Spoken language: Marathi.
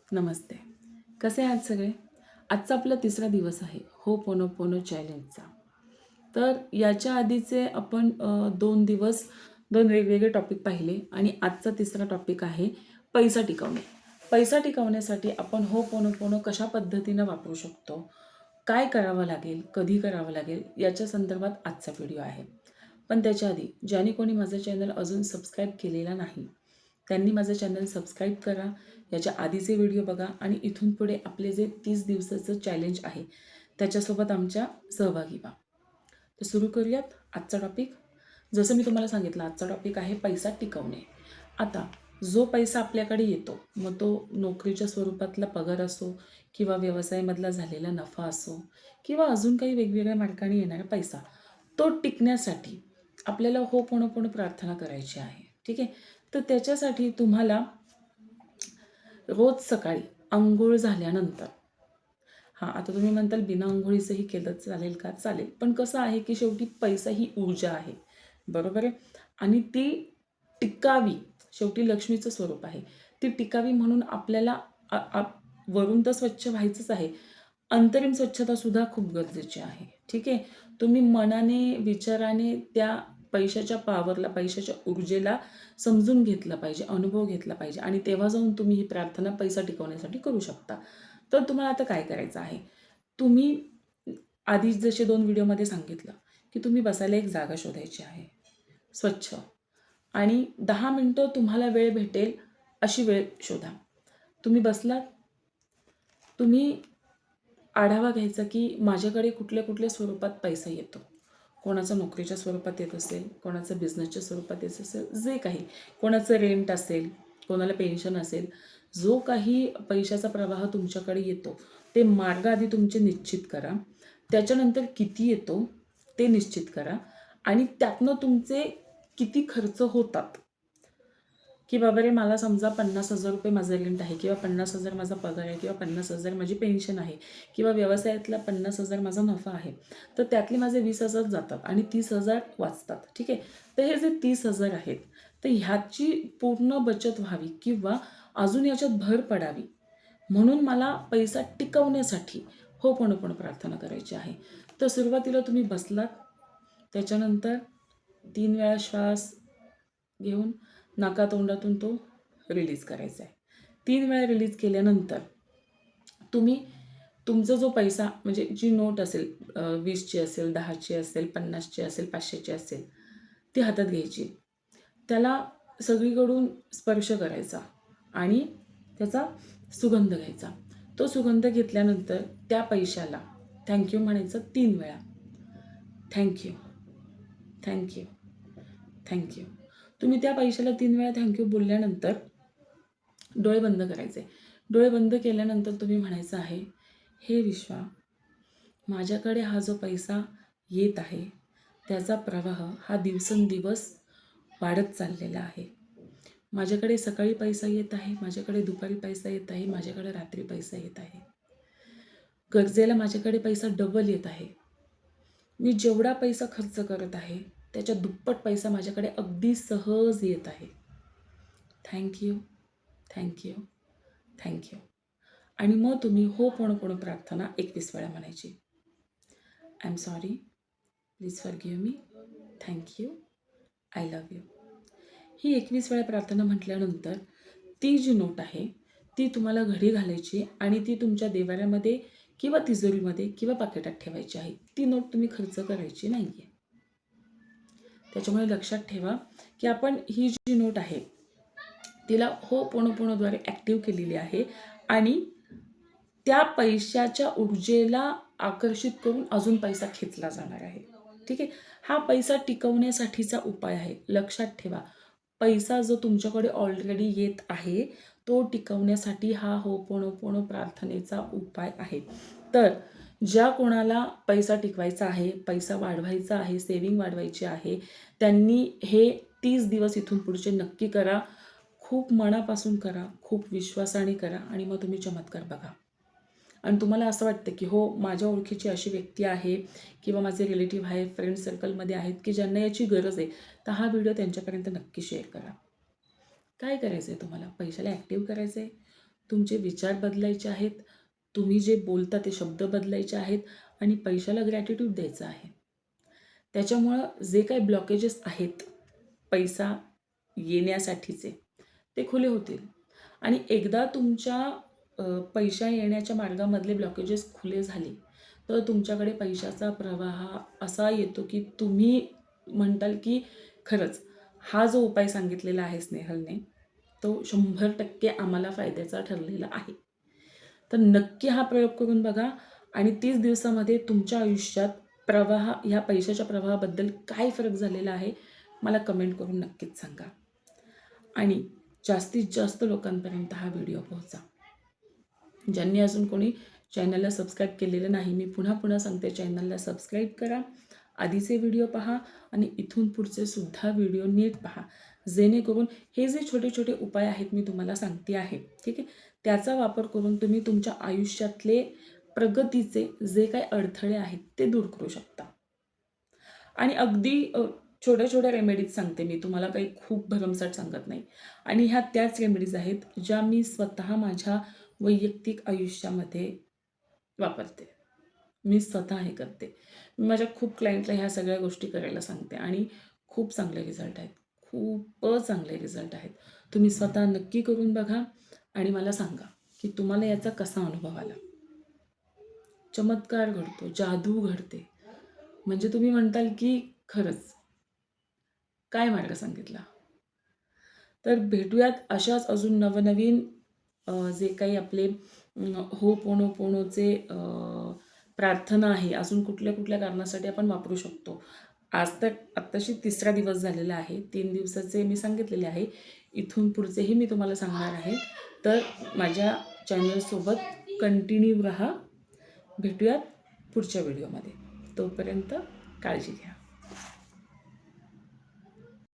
नमस्ते. कसे आहात सगळे? आजचा आपला तिसरा दिवस आहे होपोनोपोनो चॅलेंजचा. तर याच्या आधीचे आपण 2 दिवस 2 वेगवेगळे टॉपिक पाहिले आणि आजचा तिसरा टॉपिक आहे पैसा टिकवणे. पैसा टिकवण्यासाठी आपण होपोनोपोनो कशा पद्धतीनं वापरू शकतो? काय करावं लागेल? कधी करावं लागेल? याच्या संदर्भात आजचा व्हिडिओ आहे. पण त्याच्या आधी ज्याने कोणी माझं चॅनल अजून सबस्क्राईब केलेला नाही, त्यांनी माझं चॅनल सबस्क्राईब करा. याच्या आधीचे व्हिडिओ बघा आणि इथून पुढे आपले जे 30 दिवसाचं चॅलेंज आहे, त्याच्यासोबत आमच्या सहभागी व्हा. तर सुरू करूयात आजचा टॉपिक. जसं मी तुम्हाला सांगितलं, आजचा टॉपिक आहे पैसा टिकवणे. आता जो पैसा आपल्याकडे येतो, मग तो नोकरीच्या स्वरूपातला पगार असो किंवा व्यवसायामधला झालेला नफा असो किंवा अजून काही वेगवेगळ्या मार्गाने येणारा पैसा, तो टिकण्यासाठी आपल्याला होपोनोपोनो प्रार्थना करायची आहे. ठीक आहे. तर त्याच्यासाठी तुम्हाला रोज सकाळी अंघोळ झाल्यानंतर, हां, आता तुम्ही म्हणताल बिना अंघोळीचंही केलं चालेल का? चालेल. पण कसं आहे, की शेवटी पैसा ही ऊर्जा आहे. बरोबर आहे? आणि ती टिकावी, शेवटी लक्ष्मीचं स्वरूप आहे. ती टिकावी म्हणून आपल्याला वरून तर स्वच्छ व्हायचंच आहे. अंतरिम स्वच्छतासुद्धा खूप गरजेची आहे. ठीक आहे? तुम्ही मनाने, विचाराने त्या पैशाच्या पॉवरला, पैशाच्या ऊर्जेला समजून घेतलं पाहिजे, अनुभव घेतला पाहिजे आणि तेव्हा जाऊन तुम्ही ही प्रार्थना पैसा टिकवण्यासाठी करू शकता. तर तुम्हाला आता काय करायचं आहे? तुम्ही आधीच जसे 2 व्हिडिओमध्ये सांगितलं, की तुम्ही बसायला एक जागा शोधायची आहे, स्वच्छ, आणि 10 मिनिटं तुम्हाला वेळ भेटेल अशी वेळ शोधा. तुम्ही बसलात, तुम्ही आढावा घ्यायचा, की माझ्याकडे कुठल्या-कुठल्या स्वरूपात पैसा येतो. कोणाचा नोकरीच्या स्वरूपात येत असेल, कोणाचं बिझनेसच्या स्वरूपात येत असेल, जे काही. कोणाचं रेंट असेल, कोणाला पेन्शन असेल. जो काही पैशाचा प्रवाह तुमच्याकडे येतो, ते मार्ग आधी तुमचे निश्चित करा. त्याच्यानंतर किती येतो ते निश्चित करा आणि त्यातनं तुमचे किती खर्च होतात, की बाबा रे, मला समजा ₹50,000 माझं रेंट आहे किंवा 50,000 माझा पगार आहे किंवा 50,000 माझी पेन्शन आहे किंवा व्यवसायातला 50,000 माझा नफा आहे. तर त्यातले माझे 20,000 जातात आणि 30,000 वाचतात. ठीक आहे. तर हे जे 30,000 आहेत, तर ह्याची पूर्ण बचत व्हावी किंवा अजून याच्यात भर पडावी म्हणून मला पैसा टिकवण्यासाठी होपोनोपोनो प्रार्थना करायची आहे. तर सुरुवातीला तुम्ही बसलात, त्याच्यानंतर 3 वेळा श्वास घेऊन नाकातोंडातून तो रिलीज करायचा आहे. 3 वेळा रिलीज केल्यानंतर तुम्ही तुमचा जो पैसा, म्हणजे जी नोट असेल, 20ची असेल, 10ची असेल, 50ची असेल, 500ची असेल, ती हातात घ्यायची. त्याला सगळीकडून स्पर्श करायचा आणि त्याचा सुगंध घ्यायचा. तो सुगंध घेतल्यानंतर त्या पैशाला थँक म्हणायचं 3 वेळा. Thank you, thank you. तुम्ही त्या पैशाला 3 वेळा थँक बोलल्यानंतर डोळे बंद करायचे. डोळे बंद केल्यानंतर तुम्ही म्हणायचं आहे, हे विश्वा, माझ्याकडे हा जो पैसा येत आहे, त्याचा प्रवाह हा दिवसेंदिवस वाढत चाललेला आहे. माझ्याकडे सकाळी पैसा येत आहे, माझ्याकडे दुपारी पैसा येत आहे, माझ्याकडे रात्री पैसा येत आहे. गरजेला माझ्याकडे पैसा डबल येत आहे. मी जेवढा पैसा खर्च करत आहे, त्याच्या दुप्पट पैसा माझ्याकडे अगदी सहज येत आहे. Thank you, thank you, thank you. आणि मग तुम्ही होपोनोपोनो प्रार्थना 21 वेळा म्हणायची. I am sorry, please forgive me, thank you, I love you. ही 21 वेळा प्रार्थना म्हटल्यानंतर ती जी नोट आहे, ती तुम्हाला घडी घालायची आणि ती तुमच्या देवाऱ्यामध्ये किंवा तिजोरीमध्ये किंवा पाकिटात ठेवायची आहे. ती नोट तुम्ही खर्च करायची नाही आहे. त्याच्यामुळे लक्षात ठेवा, की आपण ही जी नोट आहे, तिला होपोनोपोनोद्वारे ॲक्टिव्ह केलेली आहे आणि त्या पैशाच्या ऊर्जेला आकर्षित करून अजून पैसा खेचला जाणार आहे. ठीक आहे. हा पैसा टिकवण्यासाठीचा उपाय आहे. लक्षात ठेवा, पैसा जो तुमच्याकडे ऑलरेडी येत आहे, तो टिकवण्यासाठी हा होपोनोपोनो प्रार्थनेचा उपाय आहे. तर ज्या कोणाला पैसा टिकवायचा आहे, पैसा वाढवायचा आहे, सेव्हिंग वाढवायची आहे, त्यांनी हे 30 दिवस इथून पुढचे नक्की करा. खूप मनापासून करा, खूप विश्वासाने करा आणि मग तुम्ही चमत्कार बघा. आणि तुम्हाला असं वाटतं, की हो, माझ्या ओळखीची अशी व्यक्ती आहे किंवा माझे रिलेटिव्ह आहे, फ्रेंड सर्कलमध्ये आहेत, की ज्यांना याची गरज आहे, तर हा व्हिडिओ त्यांच्यापर्यंत नक्की शेअर करा. काय करायचं आहे तुम्हाला? पैशाला ॲक्टिव्ह करायचं आहे. तुमचे विचार बदलायचे आहेत, तुम्ही जे बोलता ते शब्द बदलायचे आहेत आणि पैशाला ग्रॅटिट्यूड द्यायचं आहे. त्याच्यामुळं जे काही ब्लॉकेजेस आहेत पैसा येण्यासाठीचे, ते खुले होतील. आणि एकदा तुमच्या पैसा येण्याच्या मार्गामधले ब्लॉकेजेस खुले झाले, तर तुमच्याकडे पैशाचा प्रवाह असा येतो की तुम्ही म्हणताल की खरंच हा जो उपाय सांगितलेला आहे स्नेहलने, तो 100% आम्हाला फायद्याचा ठरलेला आहे. तर नक्की हा प्रयोग करून बघा आणि 30 दिवसामध्ये तुमच्या आयुष्यात ह्या पैशाच्या प्रवाहाबद्दल काय फरक झालेला आहे, मला कमेंट करून नक्कीच सांगा. आणि जास्तीत जास्त लोकांपर्यंत हा व्हिडिओ पोहोचा. ज्यांनी अजून कोणी चॅनलला सबस्क्राईब केलेलं नाही, मी पुन्हा पुन्हा सांगते, चॅनलला सबस्क्राईब करा, आधीचे व्हिडिओ पहा आणि इथून पुढचे सुद्धा व्हिडिओ नीट पहा, जेणेकरून हे जे छोटे छोटे उपाय आहेत मी तुम्हाला सांगते आहे, ठीक आहे, त्याचा वापर करून तुम्ही तुमच्या आयुष्यातले प्रगतीचे जे काही अडथळे आहेत ते दूर करू शकता. आणि अगदी छोट्या छोट्या रेमेडीज सांगते मी, तुम्हाला काही खूप भरमसाठ सांगत नाही. आणि ह्या त्याच रेमेडीज आहेत ज्या मी स्वतः माझ्या वैयक्तिक आयुष्यामध्ये वापरते. मी स्वतः हे करते. मी माझ्या खूप क्लायंटला ह्या सगळ्या गोष्टी करायला सांगते आणि खूप चांगले रिझल्ट आहेत. खूपच चांगले रिझल्ट आहेत. तुम्ही स्वतः नक्की करून बघा आणि मला सांगा की तुम्हाला याचा कसा अनुभव आला. चमत्कार घडतो, जादू घडते. म्हणजे तुम्ही म्हणताल की खरंच काय मार्ग सांगितला. तर भेटूयात अशाच अजून नवनवीन जे काही आपले होपोनोपोनोचे प्रार्थना आहे, अजून कुठल्या कुठल्या कारणासाठी आपण वापरू शकतो. आज तर आत्ताशी 3रा दिवस झालेला आहे. 3 दिवसाचे मी सांगितलेले आहे. इथून पुढचेही मी तुम्हाला सांगणार आहे. तर माझ्या चॅनलसोबत कंटिन्यू राहा. भेटूयात पुढच्या व्हिडिओमध्ये. तोपर्यंत काळजी घ्या.